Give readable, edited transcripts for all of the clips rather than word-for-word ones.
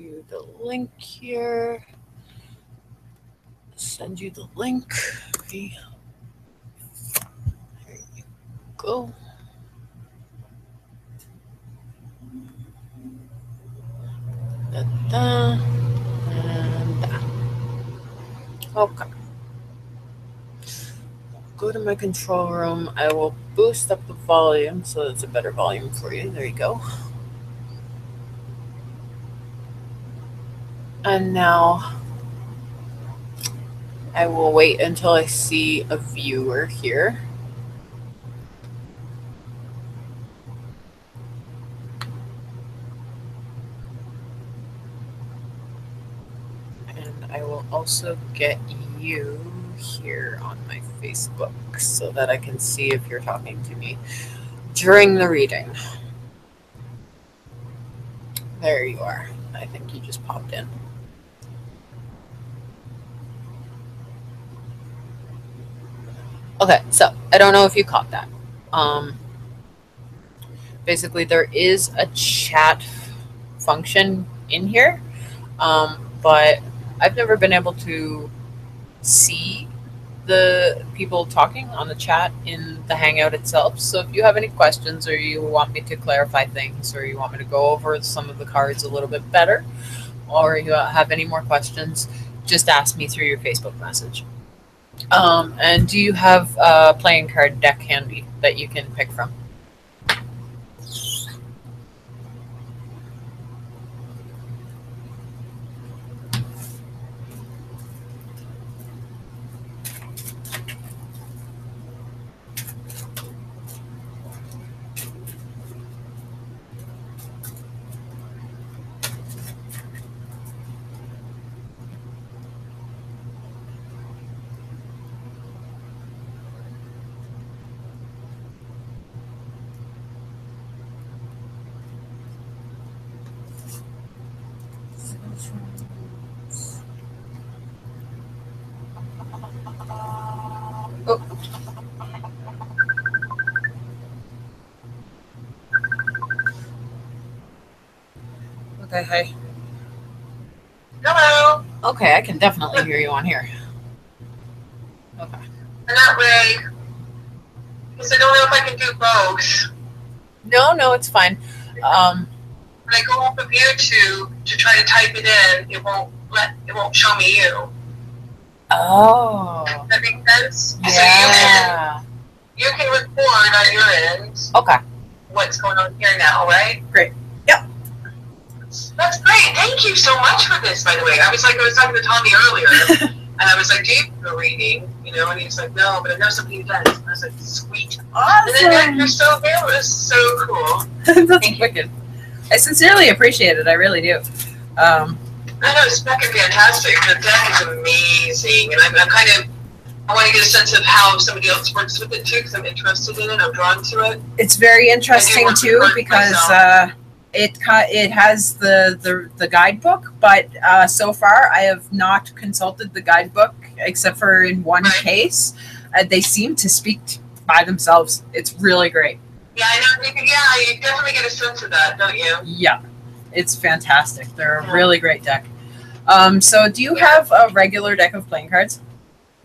you the link here. Send you the link. Okay. There you go. Da, da, and da. Okay. Go to my control room. I will boost up the volume so it's a better volume for you. There you go. And now I will wait until I see a viewer here. And I will also get you here on my Facebook so that I can see if you're talking to me during the reading. There you are. I think you just popped in. Okay, so I don't know if you caught that. Basically, there is a chat function in here, but I've never been able to see the people talking on the chat in the Hangout itself. So if you have any questions or you want me to clarify things or you want me to go over some of the cards a little bit better or you have any more questions, just ask me through your Facebook message. And do you have a playing card deck handy that you can pick from? Oh. Okay, hey. Hello. Okay, I can definitely hear you on here. Okay. And that way, because I don't know if I can do both. No, it's fine. When I go off of YouTube to try to type it in, it won't show me you. Oh. Does that make sense? Yeah. So you can record on your end. Okay. What's going on here now, right? Great. Yep. That's great. Thank you so much for this, by the way. I was talking to Tommy earlier, and I was like, do you have a reading? You know, and he's like, no, but I know somebody who does. And I was like, sweet. Awesome. And then you're so there. It was so cool. That's wicked. I sincerely appreciate it. I really do. I know, it's fucking fantastic. The deck is amazing. And I'm kind of, I want to get a sense of how somebody else works with it too, because I'm interested in it. I'm drawn to it. It's very interesting too because it has the guidebook, but so far I have not consulted the guidebook except for in one case. They seem to speak by themselves. It's really great. Yeah, I know. Yeah, you definitely get a sense of that, don't you? Yeah, it's fantastic. They're a really great deck. So do you have a regular deck of playing cards?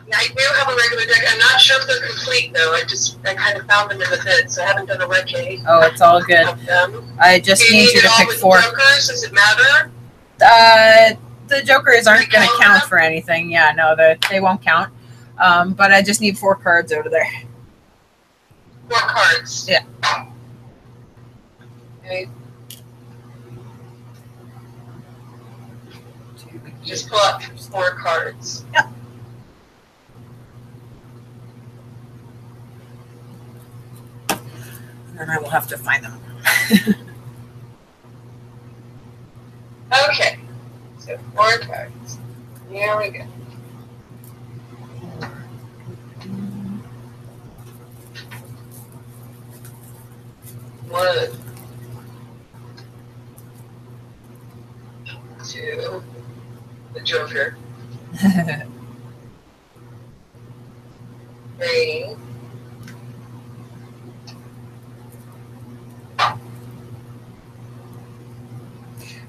Yeah, I do have a regular deck. I'm not sure if they're complete though. I kind of found them in the bit, so I haven't done a recce. Oh, it's all good. I just need you to pick 4. Jokers? Does it matter? The jokers aren't going to count for anything. Yeah, no, they won't count. But I just need 4 cards out of there. 4 cards. Yeah. Okay. Just pull up 4 cards. Yep. And then I will have to find them. Okay. So 4 cards. Here we go. One, 2, the Joker. 3.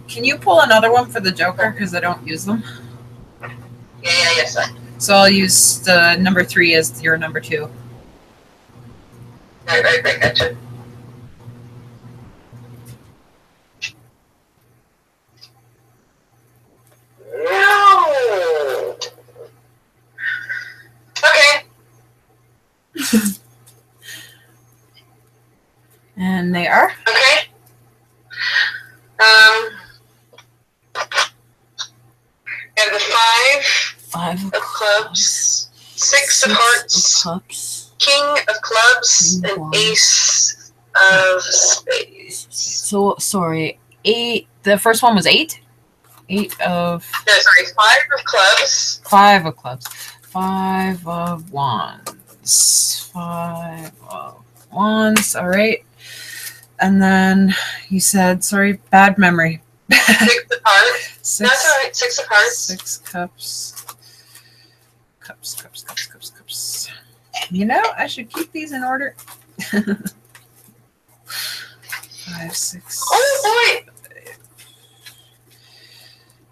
Can you pull another one for the Joker? Because I don't use them. Yeah, yes, sir. So I'll use the number 3 as your number 2. Right, gotcha. No. Okay. And they are? Okay. And the 5 of clubs, 6 of hearts, cups, king of clubs, and ace of spades. So sorry, 8. The first one was 8. 8 of. No, sorry, 5 of clubs. 5 of clubs. 5 of wands. 5 of wands. All right. And then you said, sorry, bad memory. 6 of hearts. 6, That's all right. 6 of hearts. 6 cups. Cups. You know, I should keep these in order. 5, 6. Oh boy.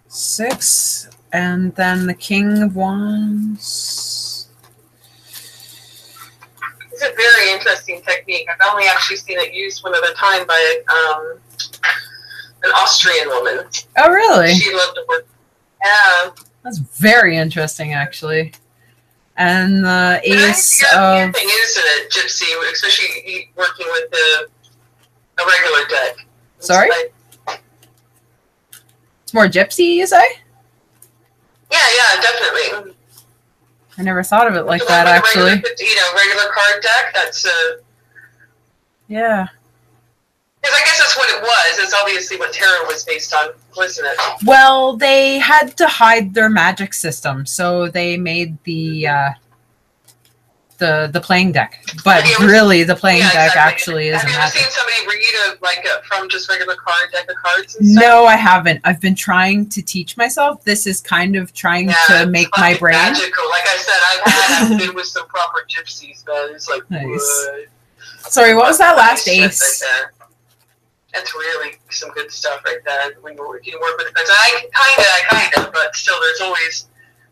6, and then the King of Wands. It's a very interesting technique. I've only actually seen it used one other time by an Austrian woman. Oh, really? She loved to work. Yeah. That's very interesting, actually. And the Ace of... of... thing, isn't it, Gypsy? Especially working with a regular deck. Sorry? It's more Gypsy, you say? Yeah, definitely. I never thought of it like that, actually. Regular card deck, that's... Yeah. Because I guess that's what it was. It's obviously what tarot was based on, wasn't it? Well, they had to hide their magic system, so they made the playing deck. But really, the playing deck actually is a magic. Have you ever seen somebody read from just regular card deck of cards and stuff? No, I haven't. I've been trying to teach myself. This is kind of trying to make my brain magical. Like I said, I've been with some proper gypsies, man. It's like nice. What? Sorry, what was that last ace? Right, that's really some good stuff right there. When you work with the cards, I kind of, but still, there's always.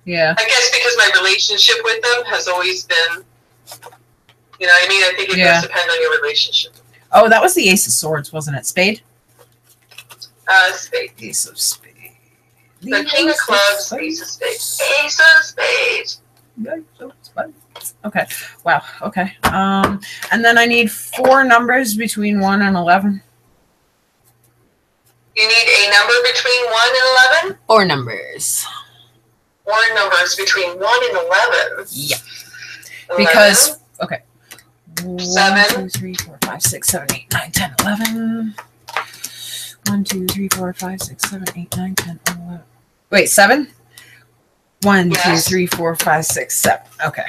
Yeah. I guess because my relationship with them has always been. You know what I mean? I think it does depend on your relationship. Oh, that was the Ace of Swords, wasn't it? Spade? Spade. Ace of Spades. The King of Clubs, Ace of Spades. Ace of Spades. Okay. Wow. Okay. And then I need 4 numbers between 1 and 11. You need a number between 1 and 11? 4 numbers. 4 numbers between 1 and 11? Yeah. 11, because, okay. 7. 1, 2, 3, 4, 5, 6, 7, 8, 9, 10, 11. 1, 2, 3, 4, 5, 6, 7, 8, 9, 10, 11. Wait, 7? 1, yes. 2, 3, 4, 5, 6, 7. Okay.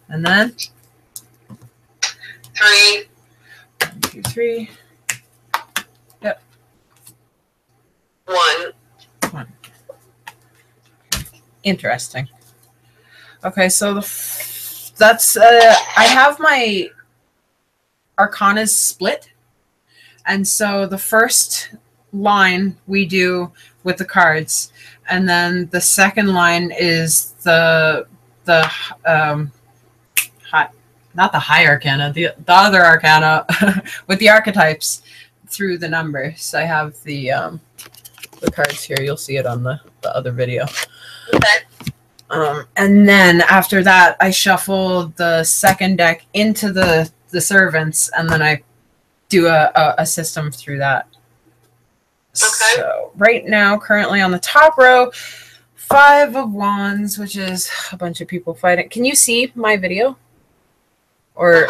And then? 3. 1, 2, 3. Yep. 1. Interesting. Okay, so that's I have my arcanas split, and so the first line we do with the cards, and then the second line is the not the high arcana, the other arcana with the archetypes through the numbers. I have the cards here. You'll see it on the other video. Okay. And then after that, I shuffle the second deck into the servants, and then I do a system through that. Okay. So right now, currently on the top row, 5 of Wands, which is a bunch of people fighting. Can you see my video? Or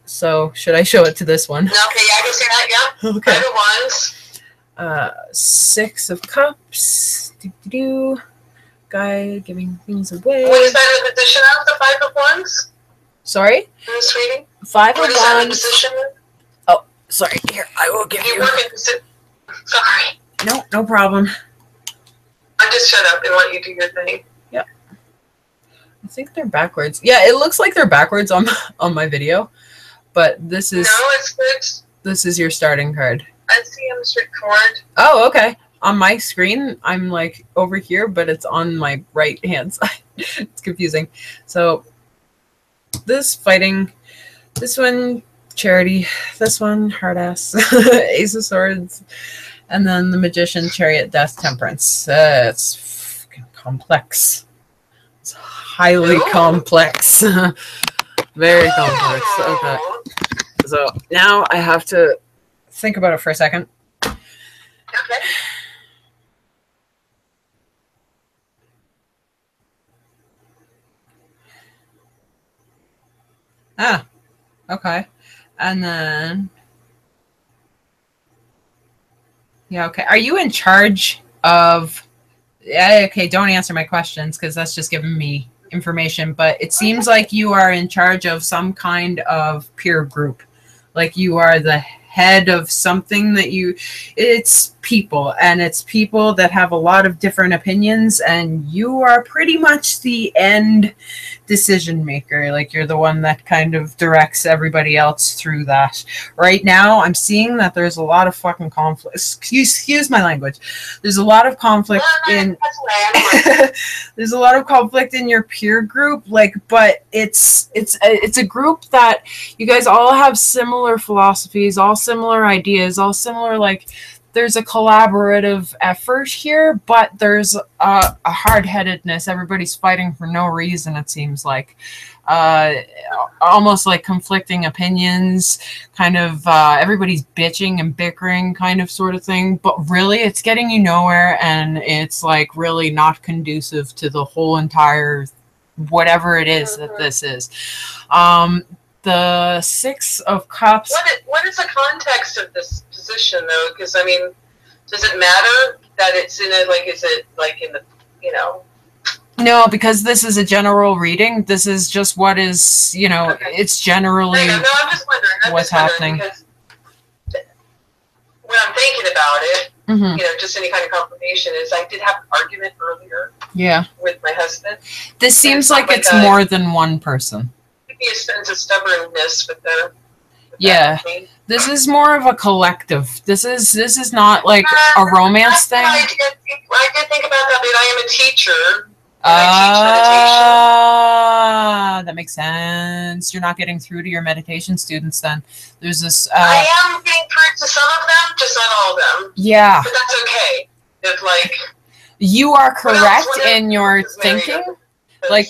so should I show it to this one? Okay, yeah, I can see that. Yeah. Okay. 5 of Wands. 6 of Cups. Guy giving things away. What is that in the position of, the 5 of Wands? Sorry? In this reading? 5 What of is that in the Wands. position of? Oh, sorry. Here, I will give You you. work in position. Sorry. No problem. I just shut up and let you do your thing. Yep. I think they're backwards. Yeah, it looks like they're backwards on my video, but this is No, it's good. this is your starting card. I see them straightforward. Oh, okay. on my screen, I'm like over here, but it's on my right hand side. It's confusing. So this fighting, this one charity, this one hard ass, Ace of Swords, and then the Magician, Chariot, Death, Temperance. It's fucking complex. It's highly complex. Very complex. Okay. So now I have to think about it for a second. Okay. Ah, okay. And then, yeah, okay. Are you in charge of, yeah, okay, don't answer my questions because that's just giving me information, but it seems like you are in charge of some kind of peer group. Like you are the head of something that it's people, and it's people that have a lot of different opinions, and you are pretty much the end decision maker. Like you're the one that kind of directs everybody else through that. Right now, I'm seeing that there's a lot of fucking conflict. Excuse my language. There's a lot of conflict in there's a lot of conflict in your peer group, like, but it's a group that you guys all have similar philosophies, all similar ideas, all similar, like there's a collaborative effort here, but there's a hard-headedness. Everybody's fighting for no reason, it seems like. Almost like conflicting opinions, kind of everybody's bitching and bickering kind of sort of thing, but really it's getting you nowhere, and it's like really not conducive to the whole entire whatever it is that this is. The Six of Cups. What is the context of this position, though? Because, I mean, does it matter that it's in it? Like, is it like in the, you know? No, because this is a general reading. This is just what is, you know, okay. It's generally no, I'm just wondering. What's happening. Because when I'm thinking about it, you know, just any kind of confirmation is I did have an argument earlier. Yeah. With my husband. This seems like it's more than one person. Maybe a sense of stubbornness with the. Yeah, this is more of a collective. This is not like a romance thing. I did think about that, but I am a teacher. That makes sense. You're not getting through to your meditation students then. There's this. I am getting through to some of them, just not all of them. Yeah. But that's okay. If like. You are correct in your thinking. Like.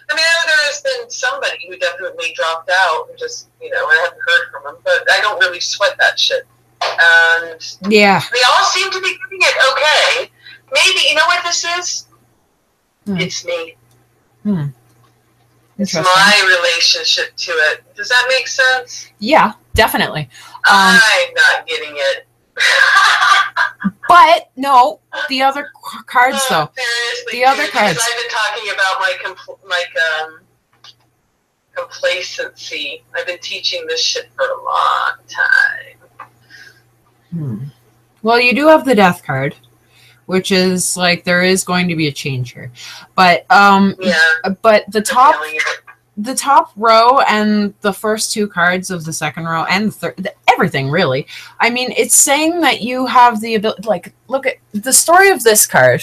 I mean, there has been somebody who definitely dropped out and just, you know, I haven't heard from them, but I don't really sweat that shit. And yeah, they all seem to be giving it okay. Maybe, you know what this is? It's me. It's my relationship to it. Does that make sense? Yeah, definitely. I'm not getting it. But no, the other cards though. Seriously, the other cards. I've been talking about my complacency. I've been teaching this shit for a long time. Well, you do have the Death card, which is like there is going to be a change here, but but the top row and the first two cards of the second row and the third, everything really. I mean, it's saying that you have the ability. Like, look at the story of this card.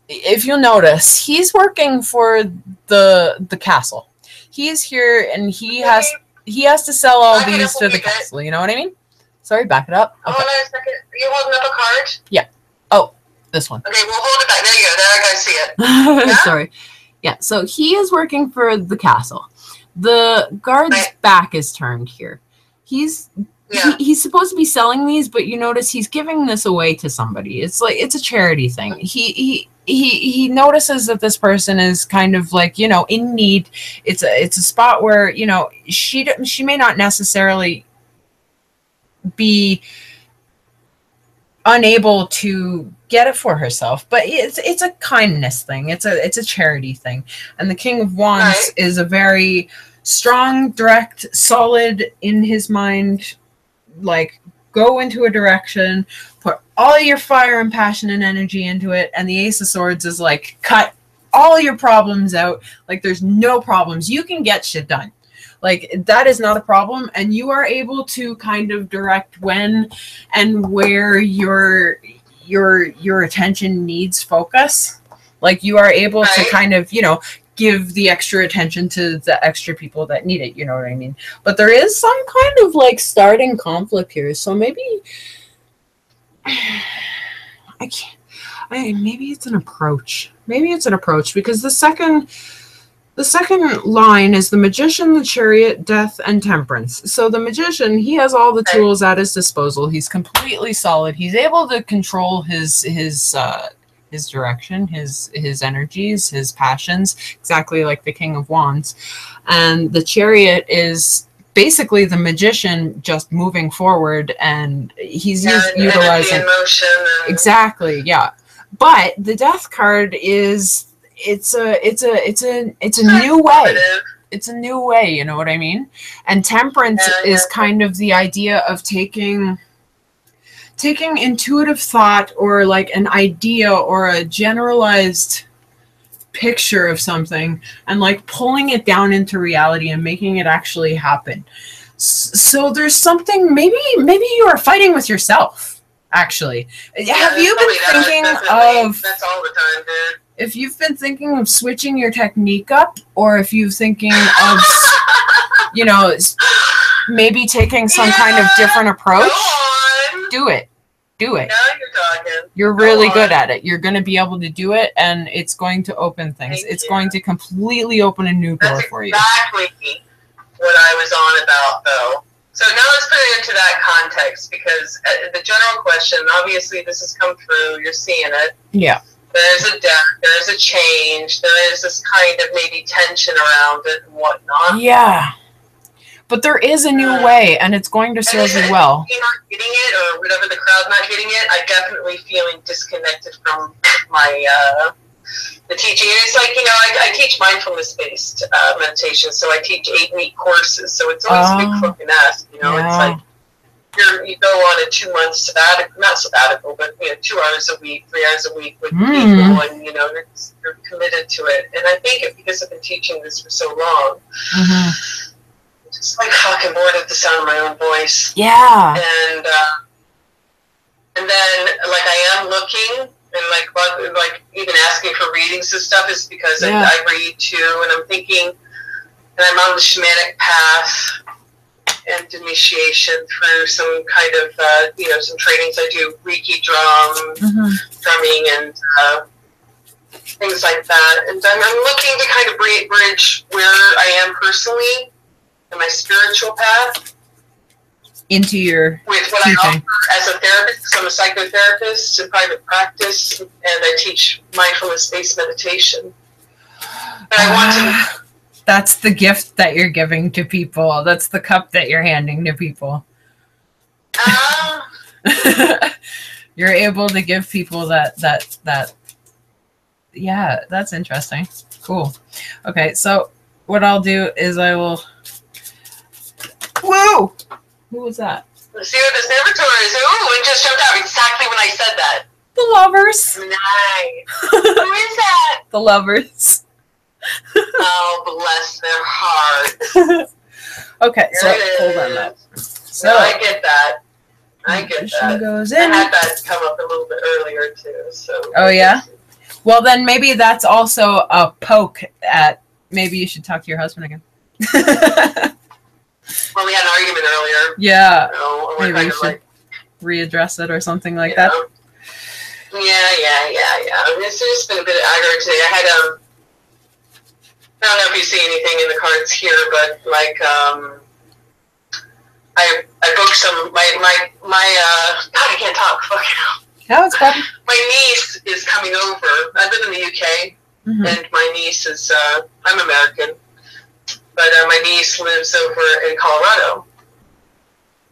If you'll notice, he's working for the castle. He's here and he has to sell all these to the castle. You know what I mean? Sorry, back it up. Okay. Hold on a second. Are you holding up a card? Yeah. Oh, this one. Okay, we'll hold it back. There you go. There I gotta see it. Yeah? Sorry. Yeah, so he is working for the castle. The guard's back is turned here. He's supposed to be selling these, but you notice he's giving this away to somebody. It's like it's a charity thing. He notices that this person is kind of like, you know, in need. It's a spot where, you know, she may not necessarily be unable to get it for herself, but it's a kindness thing. It's a charity thing. And the King of Wands is a very strong, direct, solid in his mind, like go into a direction, put all your fire and passion and energy into it. And the Ace of Swords is like cut all your problems out. Like there's no problems. You can get shit done. Like that is not a problem, and you are able to kind of direct when and where your your attention needs focus, like you are able to Right. kind of, give the extra attention to the extra people that need it, you know what I mean? But there is some kind of like starting conflict here. So maybe I can't maybe it's an approach. Maybe it's an approach, because the second line is the magician, the chariot, death, and temperance. So the magician, he has all the tools at his disposal. He's completely solid. He's able to control his direction, his energies, his passions, exactly like the King of Wands. And the chariot is basically the magician just moving forward, and he's utilizing emotion. Exactly, yeah. But the death card is it's a new way. It's a new way, you know what I mean? And temperance is kind of the idea of taking intuitive thought, or like an idea or a generalized picture of something, and like pulling it down into reality and making it actually happen. So there's something, maybe you are fighting with yourself, actually. Have you been thinking of, that's all the time, dude. if you've been thinking of switching your technique up, or if you're thinking of maybe taking some kind of different approach, do it. Now you're talking. You're really good at it. You're going to be able to do it, and it's going to open things. It's going to completely open a new door for you. Exactly what I was on about, though. So now let's put it into that context, because the general question, obviously this has come through, you're seeing it. Yeah. There's a death, there's a change, there is this kind of maybe tension around it and whatnot. Yeah. But there is a new way, and it's going to serve you well. You're not getting it, or whatever, the crowd's not getting it, I'm definitely feeling disconnected from my the teaching. And it's like, I teach mindfulness-based meditation, so I teach 8-week courses, so it's always a big fucking ask, It's like you go on a 2-month sabbatical, not sabbatical, but 2 hours a week, 3 hours a week with people, and you're committed to it. And I think because I've been teaching this for so long, I'm just like fucking bored of the sound of my own voice. Yeah. And then like I am looking, and like even asking for readings and stuff is because I read too, and I'm thinking, and I'm on the shamanic path and initiation through some kind of some trainings I do, Reiki drumming, and things like that. And I'm looking to kind of bridge where I am personally in my spiritual path into your with what teaching. I offer as a therapist. So I'm a psychotherapist in private practice, and I teach mindfulness-based meditation. But I want to. That's the gift that you're giving to people. That's the cup that you're handing to people. You're able to give people that. Yeah, that's interesting. Cool. Okay, so what I'll do is I will. Whoa! Who was that? See what the servitor is. Ooh, it just jumped out exactly when I said that. The lovers. Nice. Who is that? The lovers. Oh, bless their heart. Okay, so There hold it on is. that. So No, I get that. I get that. Goes I in. had that come up a little bit earlier too. So. Oh yeah. Well, then maybe that's also a poke at. Maybe you should talk to your husband again. Well, we had an argument earlier. Yeah. So Maybe kind you of should readdress it or something like that. Yeah. It's just been a bit aggro today. I had I don't know if you see anything in the cards here, but like I booked some my God, I can't talk. Fucking hell. No, it's fun. My niece is coming over. I live in the UK, and my niece is I'm American, but my niece lives over in Colorado.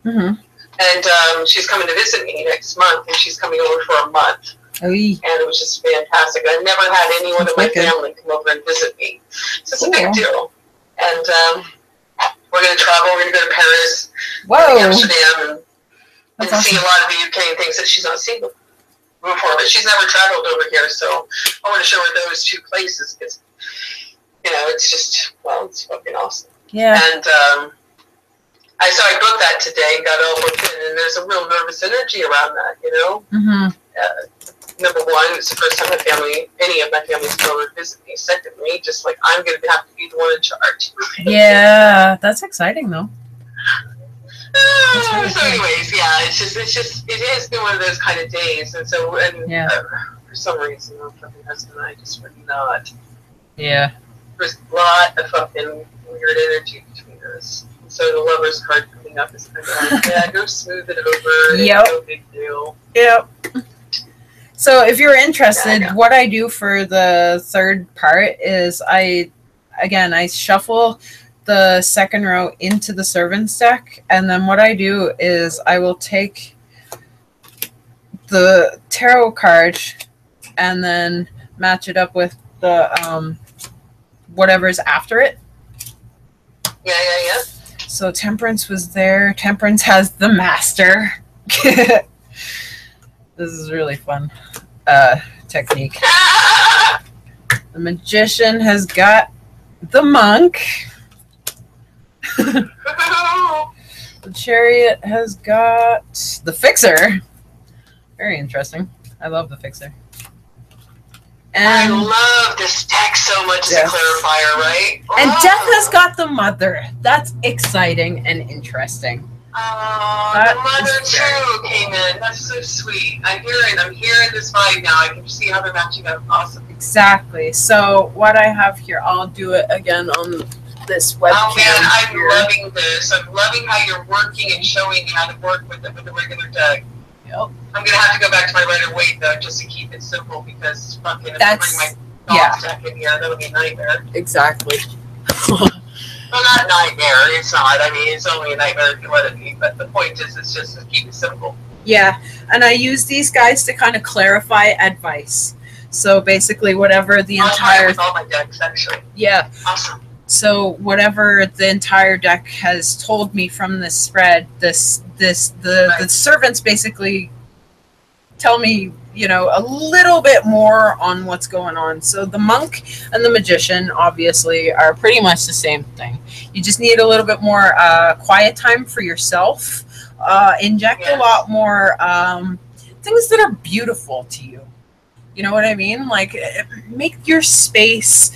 And she's coming to visit me next month, and she's coming over for a month. Oh, and it was just fantastic. I've never had anyone in my family come over and visit me. So it's a big deal. And we're going to travel. We're going to go to Paris, Amsterdam, and see a lot of the UK and things that she's not seen before. But she's never traveled over here, so I want to show her those two places because, it's just, it's fucking awesome. Yeah. And I booked that today, got all booked in, and there's a real nervous energy around that, Number one, it's the first time any of my family's come over to visit me. Secondly, just like I'm going to have to be the one in charge. Yeah, that's exciting though. So anyways, yeah, it has been one of those kind of days, and so for some reason, my fucking husband and I just were not. Yeah. There's a lot of fucking weird energy between us. So the lover's card coming up is kind of like, yeah, go smooth it over. Yep. No big deal. Yep. So if you're interested, what I do for the third part is I shuffle the second row into the servant's deck, and then what I do is I will take the tarot card and then match it up with the whatever's after it. Yeah. So Temperance was there. Temperance has the Master. This is really fun technique. The Magician has got the Monk. The Chariot has got the Fixer. Very interesting. I love the Fixer. And I love this deck so much as a clarifier, right? And Death has got the Mother. That's exciting and interesting. The Mother too came in. That's so sweet. I'm hearing this vibe now. I can see how they're matching up. Awesome. Exactly. So what I have here, I'll do it again on this webcam. Oh man, I'm loving this. I'm loving how you're working and showing me how to work with the regular deck. Yep. I'm gonna have to go back to my Rider-Waite though, just to keep it simple, because fucking if I bring my dog deck in here, that'll be a nightmare. Exactly. Well, not nightmare. It's not. I mean, it's only a nightmare if you let it be. But the point is, it's just to keep it simple. Yeah, and I use these guys to kind of clarify advice. So basically, whatever the entire with all my decks, actually. Yeah. Awesome. So whatever the entire deck has told me from this spread, the servants basically tell me, you know, a little bit more on what's going on. So the Monk and the Magician obviously are pretty much the same thing. You just need a little bit more quiet time for yourself. Inject a lot more things that are beautiful to you. You know what I mean? Like, make your space,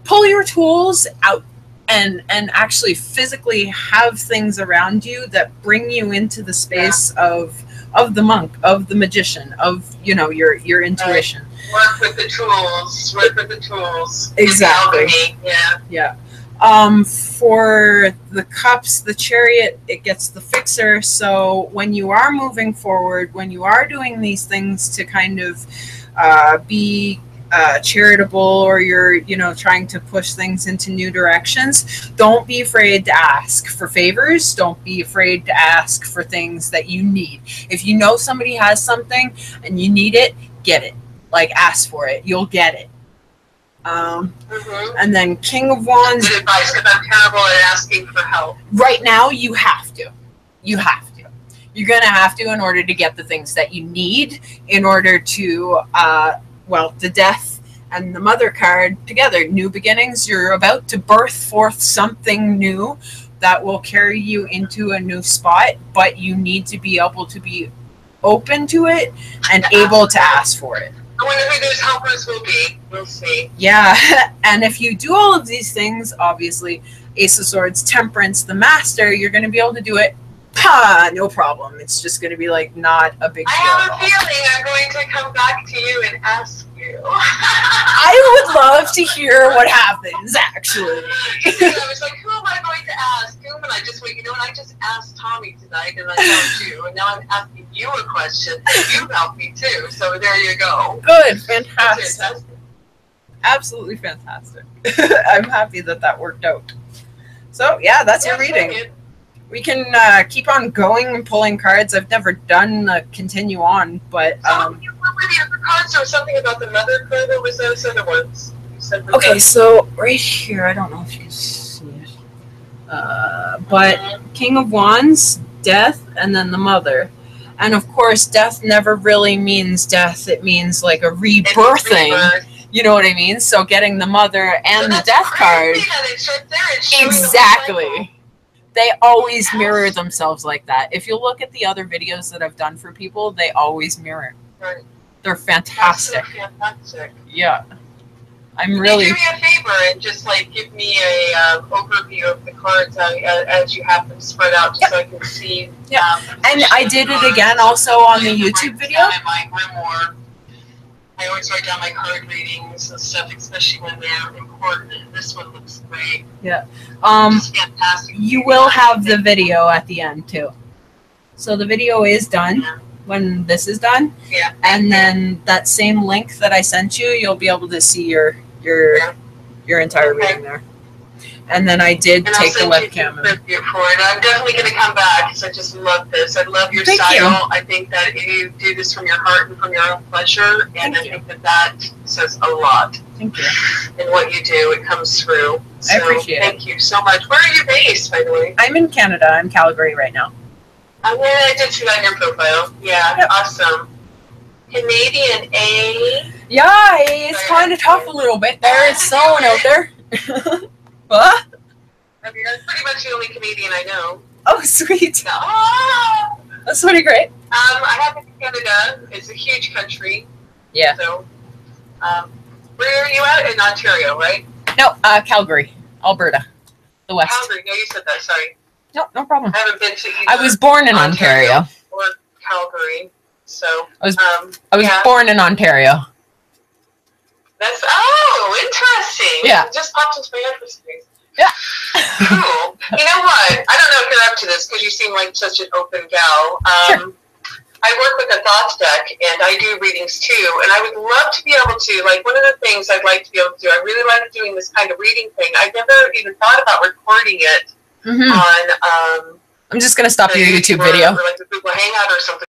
pull your tools out, and actually physically have things around you that bring you into the space of the Monk, of the Magician, of, you know, your intuition. Work with the tools. Work with the tools. Exactly. Yeah. For the Cups, the Chariot, it gets the Fixer. So when you are moving forward, when you are doing these things to kind of be charitable, or you're, you know, trying to push things into new directions, don't be afraid to ask for favors. Don't be afraid to ask for things that you need. If you know somebody has something and you need it, get it. Like, ask for it. You'll get it. And then King of Wands. Good advice, because I'm terrible at asking for help. Right now, you have to. You have to. You're going to have to, in order to get the things that you need, in order to, the Death and the Mother card together. New beginnings. You're about to birth forth something new that will carry you into a new spot, but you need to be able to be open to it and able to ask for it. I wonder who those helpers will be. We'll see. Yeah, and if you do all of these things, obviously, Ace of Swords, Temperance, the Master, you're going to be able to do it. No problem. It's just going to be like not a big deal. I have a feeling I'm going to come back to you and ask you. I would love to hear what happens, actually. I was like, who am I going to ask? And I just went, you know what, I just asked Tommy tonight, and I told you, and now I'm asking you a question, and you helped me too, so there you go. Good, fantastic. Absolutely fantastic. I'm happy that worked out. So, yeah, that's your reading. We can keep on going and pulling cards. I've never done continue on, but what were the other cards? There was something about the Mother card. Or was those other ones? Okay, so right here, I don't know if you can see it, but King of Wands, Death, and then the Mother. And of course, Death never really means death. It means like a rebirthing. You know what I mean? So getting the Mother and the Death card. Exactly. They always mirror themselves like that. If you look at the other videos that I've done for people, they always mirror. Right. They're That's so fantastic. fantastic. Yeah. I'm Can really. you do me a favor and just like give me a overview of the cards as you have them spread out, just so I can see. Yep. And I did it again also on the YouTube video. In my grimoire, I always write down my card readings and stuff, especially when they're important. And this one looks great. It's fantastic. You will have the video at the end too. So the video is done when this is done. Yeah. And then that same link that I sent you, you'll be able to see your entire Okay. reading there. And then I did And take the I'll send you webcam. the tribute for it. I'm definitely going to come back because I just love this. I love your Thank style. you. I think that you do this from your heart and from your own pleasure, and Thank I you. think that says a lot Thank you. in what you do. It comes through. So I appreciate it. thank you so much. Where are you based, by the way? I'm in Canada. I'm Calgary right now. I did see that in your profile. Yeah, Yep. Awesome. Canadian A. Yeah, it's kind of tough a little bit there. It's snowing out there. What? I mean, that's pretty much the only Canadian I know. Oh, sweet. Ah! That's pretty great. I happen to Canada. It's a huge country. Yeah. So, where are you at? In Ontario, right? No, Calgary, Alberta, the West. Calgary. No, you said that. Sorry. No problem. I haven't been to either. I was born in Ontario. Or Calgary. So, I was yeah. born in Ontario. That's interesting. Yeah. It just popped into my interest. Yeah. Cool. You know what? I don't know if you're up to this because you seem like such an open gal. Sure. I work with a thoughts deck and I do readings too. And I would love to be able to, like, one of the things I'd like to be able to do, I really like doing this kind of reading thing. I've never even thought about recording it Mm-hmm. on I'm just gonna stop your YouTube or video. like the Google Hangout or something